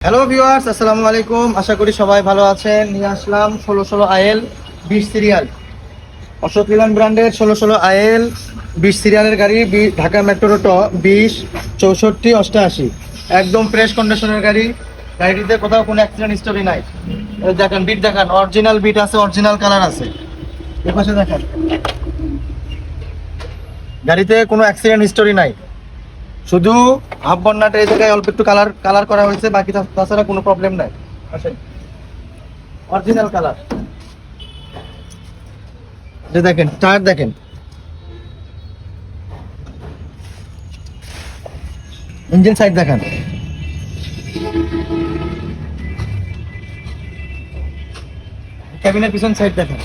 Hello viewers, আসসালামু আলাইকুম। আশা করি সবাই ভালো আছেন। নিয়ে আসলাম 1616 আইএল 20 সিরিয়াল, অশোক লিল্যান্ড ব্র্যান্ডের 1616 আইএল 20 সিরিয়ালের গাড়ি, ঢাকা মেট্রো ট 20 64 88, একদম ফ্রেশ কন্ডিশনের গাড়ি। গাড়িটিতে কোথাও কোনো অ্যাক্সিডেন্ট হিস্টোরি নাই। এই দেখেন বিট, দেখেন অরিজিনাল বিট আছে, অরিজিনাল কালার আছে। এর পাশে দেখেন, গাড়িতে কোনো অ্যাক্সিডেন্ট হিস্টোরি নাই। শুধু হাফ বন্নাটা এই জায়গায় অল্প একটু কালার করা হয়েছে, বাকি তাছাড়া কোনো প্রবলেম নাই। আসেন, অরিজিনাল কালার। যে দেখেন টায়ার, দেখেন ইঞ্জিন সাইড, দেখেন ক্যাবিনের পিছন সাইড, দেখেন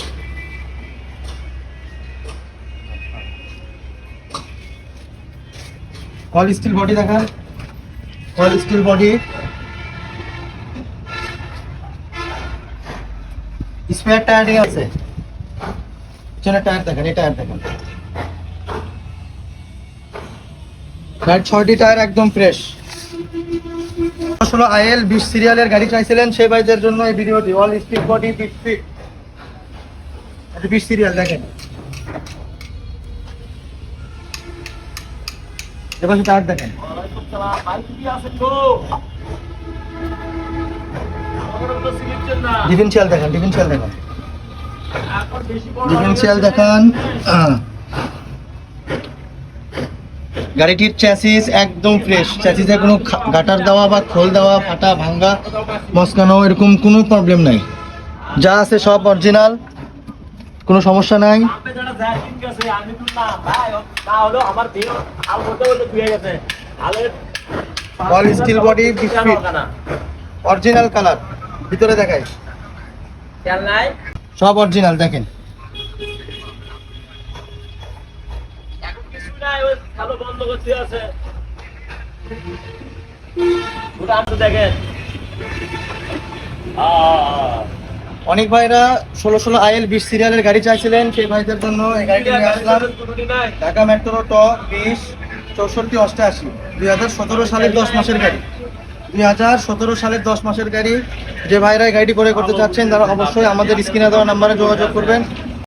অল স্টিল বডি, দেখেন all steel body. Spare tyre আছে, পিছনের টায়ার দেখেন, এই টায়ার দেখেন। গাড়ির 6টি টায়ার একদম ফ্রেশ। 16 আইএল 20 সিরিয়ালের গাড়ি চাইছিলেন, সেই ভাইদের জন্য এই ভিডিওটি। All steel body, bit fit, 20 serial দেখেন। এবার টায়ার দেখেন, ডিফারেন্সিয়াল দেখেন, ডিফারেন্সিয়াল দেখেন, ডিফারেন্সিয়াল দেখেন। গাড়িটির চ্যাসিস একদম ফ্রেশ। চ্যাসিসে কোনো গাটার দেওয়া বা খোল দেওয়া, ফাটা ভাঙ্গা মস্কানো এরকম কোনো প্রবলেম নাই। যা আছে সব অরিজিনাল, কোনো সমস্যা নাই। All steel body, original colour. ভিতরে দেখাই, সব অরিজিনাল দেখেন। অনেক ভাইরা 1616 আইএল 20 সিরিয়ালের গাড়ি চাইছিলেন, সেই ভাইদের জন্য এই গাড়িটি নিয়ে আসলাম। ঢাকা মেট্রো ট 20 64 88, 2017 সালের 10 মাসের গাড়ি। 2017 সালের 10 মাসের গাড়ি। যে ভাইরা গাড়িটি করে করতে চাচ্ছেন তারা অবশ্যই আমাদের স্ক্রিনে দেওয়া নাম্বারে যোগাযোগ করবেন।